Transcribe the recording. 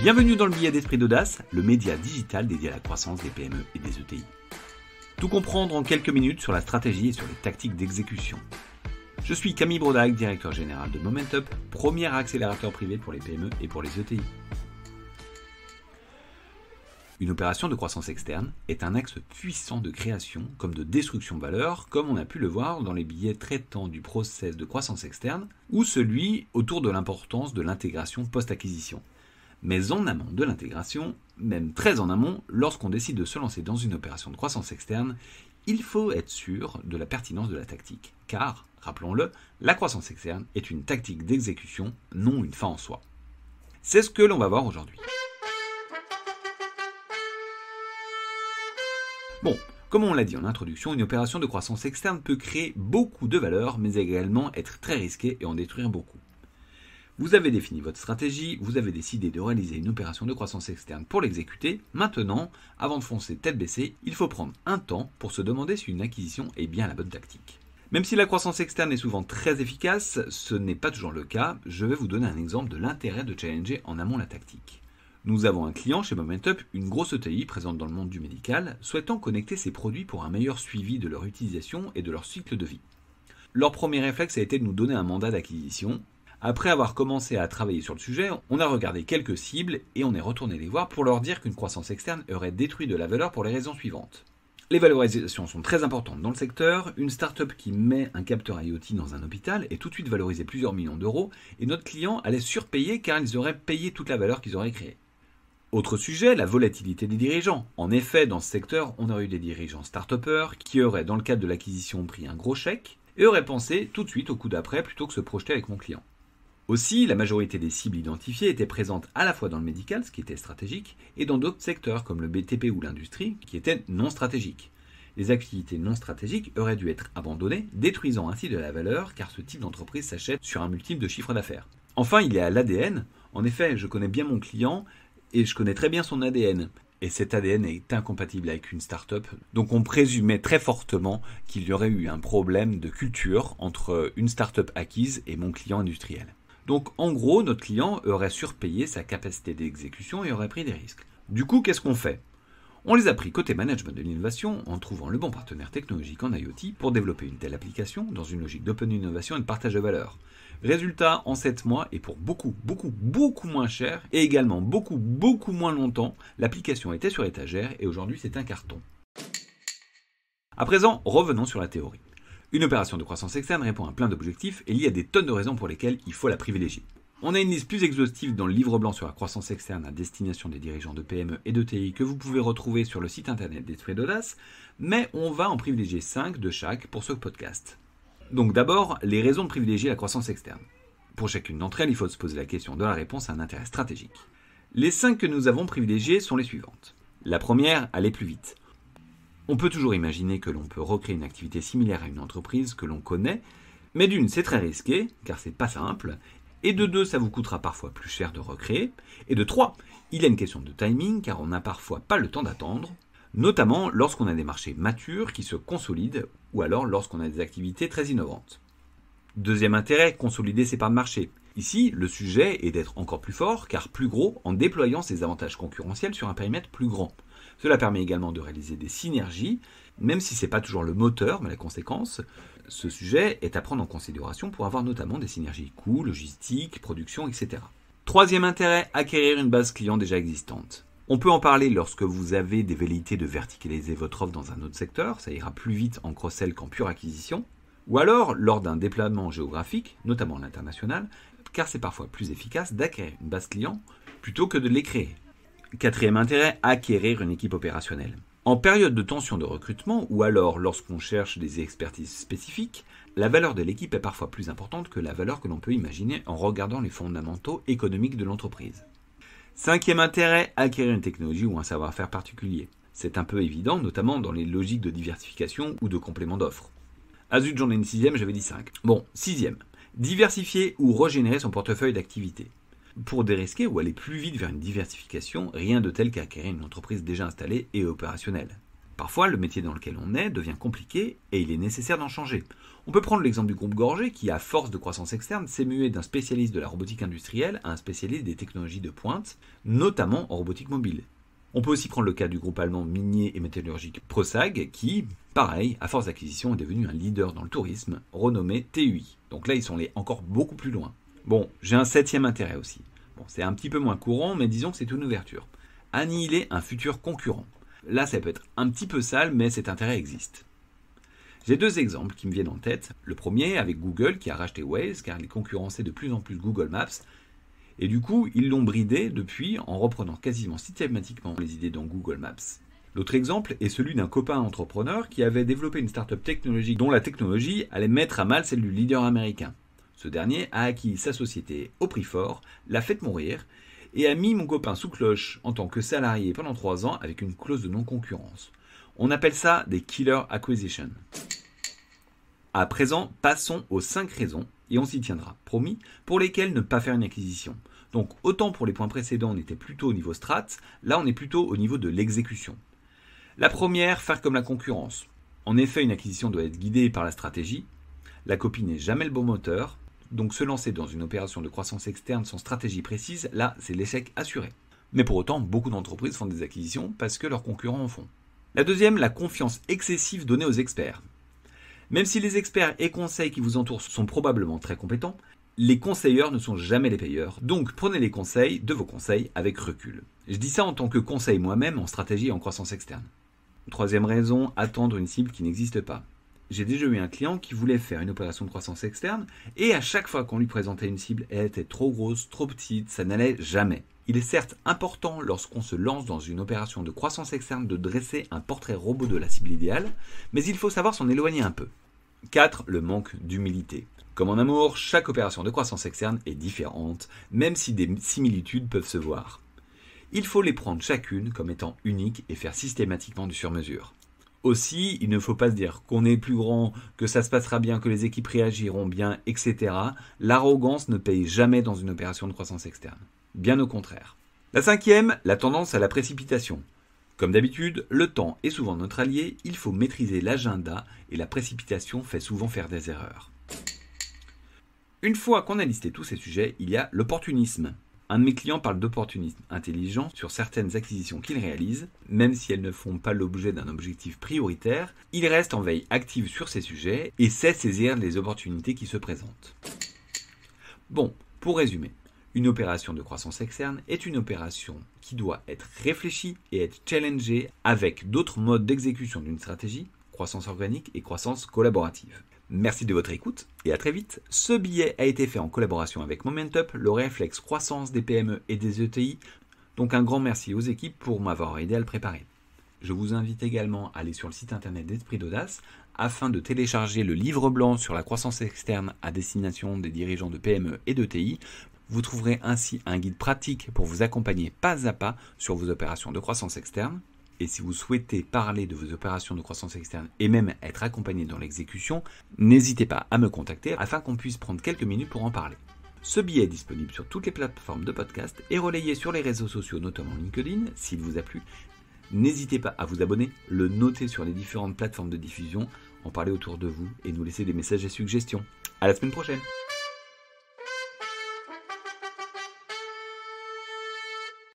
Bienvenue dans le billet d'esprit d'audace, le média digital dédié à la croissance des PME et des ETI. Tout comprendre en quelques minutes sur la stratégie et sur les tactiques d'exécution. Je suis Camille Brodac, directeur général de Momentup, premier accélérateur privé pour les PME et pour les ETI. Une opération de croissance externe est un axe puissant de création comme de destruction de valeur, comme on a pu le voir dans les billets traitant du process de croissance externe ou celui autour de l'importance de l'intégration post-acquisition. Mais en amont de l'intégration, même très en amont, lorsqu'on décide de se lancer dans une opération de croissance externe, il faut être sûr de la pertinence de la tactique. Car, rappelons-le, la croissance externe est une tactique d'exécution, non une fin en soi. C'est ce que l'on va voir aujourd'hui. Bon, comme on l'a dit en introduction, une opération de croissance externe peut créer beaucoup de valeur, mais également être très risquée et en détruire beaucoup. Vous avez défini votre stratégie, vous avez décidé de réaliser une opération de croissance externe pour l'exécuter. Maintenant, avant de foncer tête baissée, il faut prendre un temps pour se demander si une acquisition est bien la bonne tactique. Même si la croissance externe est souvent très efficace, ce n'est pas toujours le cas. Je vais vous donner un exemple de l'intérêt de challenger en amont la tactique. Nous avons un client chez Momentup, une grosse ETI présente dans le monde du médical, souhaitant connecter ses produits pour un meilleur suivi de leur utilisation et de leur cycle de vie. Leur premier réflexe a été de nous donner un mandat d'acquisition. Après avoir commencé à travailler sur le sujet, on a regardé quelques cibles et on est retourné les voir pour leur dire qu'une croissance externe aurait détruit de la valeur pour les raisons suivantes. Les valorisations sont très importantes dans le secteur. Une start-up qui met un capteur IoT dans un hôpital est tout de suite valorisée plusieurs millions d'euros et notre client allait surpayer car ils auraient payé toute la valeur qu'ils auraient créée. Autre sujet, la volatilité des dirigeants. En effet, dans ce secteur, on aurait eu des dirigeants start-upers qui auraient, dans le cadre de l'acquisition, pris un gros chèque et auraient pensé tout de suite au coup d'après plutôt que se projeter avec mon client. Aussi, la majorité des cibles identifiées étaient présentes à la fois dans le médical, ce qui était stratégique, et dans d'autres secteurs comme le BTP ou l'industrie, qui étaient non stratégiques. Les activités non stratégiques auraient dû être abandonnées, détruisant ainsi de la valeur, car ce type d'entreprise s'achète sur un multiple de chiffre d'affaires. Enfin, il y a l'ADN. En effet, je connais bien mon client, et je connais très bien son ADN. Et cet ADN est incompatible avec une start-up. Donc on présumait très fortement qu'il y aurait eu un problème de culture entre une start-up acquise et mon client industriel. Donc en gros, notre client aurait surpayé sa capacité d'exécution et aurait pris des risques. Du coup, qu'est-ce qu'on fait ? On les a pris côté management de l'innovation en trouvant le bon partenaire technologique en IoT pour développer une telle application dans une logique d'open innovation et de partage de valeur. Résultat, en 7 mois et pour beaucoup moins cher et également beaucoup moins longtemps, l'application était sur étagère et aujourd'hui c'est un carton. À présent, revenons sur la théorie. Une opération de croissance externe répond à plein d'objectifs et il y a des tonnes de raisons pour lesquelles il faut la privilégier. On a une liste plus exhaustive dans le livre blanc sur la croissance externe à destination des dirigeants de PME et d'ETI que vous pouvez retrouver sur le site internet d'Esprit d'Audace, mais on va en privilégier 5 de chaque pour ce podcast. Donc d'abord, les raisons de privilégier la croissance externe. Pour chacune d'entre elles, il faut se poser la question de la réponse à un intérêt stratégique. Les 5 que nous avons privilégiées sont les suivantes. La première, aller plus vite. On peut toujours imaginer que l'on peut recréer une activité similaire à une entreprise que l'on connaît, mais d'une, c'est très risqué, car c'est pas simple, et de 2, ça vous coûtera parfois plus cher de recréer, et de 3, il y a une question de timing, car on n'a parfois pas le temps d'attendre, notamment lorsqu'on a des marchés matures qui se consolident, ou alors lorsqu'on a des activités très innovantes. Deuxième intérêt, consolider ses parts de marché. Ici, le sujet est d'être encore plus fort, car plus gros, en déployant ses avantages concurrentiels sur un périmètre plus grand. Cela permet également de réaliser des synergies, même si ce n'est pas toujours le moteur, mais la conséquence. Ce sujet est à prendre en considération pour avoir notamment des synergies coûts, logistique, production, etc. Troisième intérêt, acquérir une base client déjà existante. On peut en parler lorsque vous avez des velléités de verticaliser votre offre dans un autre secteur, ça ira plus vite en cross-sell qu'en pure acquisition, ou alors lors d'un déploiement géographique, notamment à l'international, car c'est parfois plus efficace d'acquérir une base client plutôt que de les créer. Quatrième intérêt, acquérir une équipe opérationnelle. En période de tension de recrutement ou alors lorsqu'on cherche des expertises spécifiques, la valeur de l'équipe est parfois plus importante que la valeur que l'on peut imaginer en regardant les fondamentaux économiques de l'entreprise. Cinquième intérêt, acquérir une technologie ou un savoir-faire particulier. C'est un peu évident, notamment dans les logiques de diversification ou de complément d'offres. Ah zut, j'en ai une sixième, j'avais dit 5. Bon, sixième, diversifier ou régénérer son portefeuille d'activités. Pour dérisquer ou aller plus vite vers une diversification, rien de tel qu'acquérir une entreprise déjà installée et opérationnelle. Parfois, le métier dans lequel on est devient compliqué et il est nécessaire d'en changer. On peut prendre l'exemple du groupe Gorgé qui, à force de croissance externe, s'est mué d'un spécialiste de la robotique industrielle à un spécialiste des technologies de pointe, notamment en robotique mobile. On peut aussi prendre le cas du groupe allemand minier et métallurgique Prosag qui, pareil, à force d'acquisition, est devenu un leader dans le tourisme, renommé TUI. Donc là, ils sont allés encore beaucoup plus loin. Bon, j'ai un 7e intérêt aussi. Bon, c'est un petit peu moins courant, mais disons que c'est une ouverture. Annihiler un futur concurrent. Là, ça peut être un petit peu sale, mais cet intérêt existe. J'ai 2 exemples qui me viennent en tête. Le premier avec Google qui a racheté Waze car il concurrençait de plus en plus Google Maps. Et du coup, ils l'ont bridé depuis en reprenant quasiment systématiquement les idées dans Google Maps. L'autre exemple est celui d'un copain entrepreneur qui avait développé une start-up technologique dont la technologie allait mettre à mal celle du leader américain. Ce dernier a acquis sa société au prix fort, l'a fait mourir et a mis mon copain sous cloche en tant que salarié pendant 3 ans avec une clause de non-concurrence. On appelle ça des killer acquisitions. À présent, passons aux 5 raisons, et on s'y tiendra, promis, pour lesquelles ne pas faire une acquisition. Donc autant pour les points précédents, on était plutôt au niveau strat, là on est plutôt au niveau de l'exécution. La première, faire comme la concurrence. En effet, une acquisition doit être guidée par la stratégie. La copie n'est jamais le bon moteur, donc se lancer dans une opération de croissance externe sans stratégie précise, là c'est l'échec assuré. Mais pour autant, beaucoup d'entreprises font des acquisitions parce que leurs concurrents en font. La deuxième, la confiance excessive donnée aux experts. Même si les experts et conseils qui vous entourent sont probablement très compétents, les conseilleurs ne sont jamais les payeurs, donc prenez les conseils de vos conseils avec recul. Je dis ça en tant que conseil moi-même en stratégie et en croissance externe. Troisième raison, attendre une cible qui n'existe pas. J'ai déjà eu un client qui voulait faire une opération de croissance externe et à chaque fois qu'on lui présentait une cible, elle était trop grosse, trop petite, ça n'allait jamais. Il est certes important lorsqu'on se lance dans une opération de croissance externe de dresser un portrait robot de la cible idéale, mais il faut savoir s'en éloigner un peu. 4. Le manque d'humilité. Comme en amour, chaque opération de croissance externe est différente, même si des similitudes peuvent se voir. Il faut les prendre chacune comme étant uniques et faire systématiquement du sur-mesure. Aussi, il ne faut pas se dire qu'on est plus grand, que ça se passera bien, que les équipes réagiront bien, etc. L'arrogance ne paye jamais dans une opération de croissance externe. Bien au contraire. La 5e, la tendance à la précipitation. Comme d'habitude, le temps est souvent notre allié, il faut maîtriser l'agenda et la précipitation fait souvent faire des erreurs. Une fois qu'on a listé tous ces sujets, il y a l'opportunisme. Un de mes clients parle d'opportunisme intelligent sur certaines acquisitions qu'il réalise, même si elles ne font pas l'objet d'un objectif prioritaire, il reste en veille active sur ces sujets et sait saisir les opportunités qui se présentent. Bon, pour résumer, une opération de croissance externe est une opération qui doit être réfléchie et être challengée avec d'autres modes d'exécution d'une stratégie, croissance organique et croissance collaborative. Merci de votre écoute et à très vite. Ce billet a été fait en collaboration avec Momentup, le réflexe croissance des PME et des ETI. Donc un grand merci aux équipes pour m'avoir aidé à le préparer. Je vous invite également à aller sur le site internet d'Esprit d'Audace afin de télécharger le livre blanc sur la croissance externe à destination des dirigeants de PME et d'ETI. Vous trouverez ainsi un guide pratique pour vous accompagner pas à pas sur vos opérations de croissance externe. Et si vous souhaitez parler de vos opérations de croissance externe et même être accompagné dans l'exécution, n'hésitez pas à me contacter afin qu'on puisse prendre quelques minutes pour en parler. Ce billet est disponible sur toutes les plateformes de podcast et relayé sur les réseaux sociaux, notamment LinkedIn, s'il vous a plu. N'hésitez pas à vous abonner, le noter sur les différentes plateformes de diffusion, en parler autour de vous et nous laisser des messages et suggestions. À la semaine prochaine!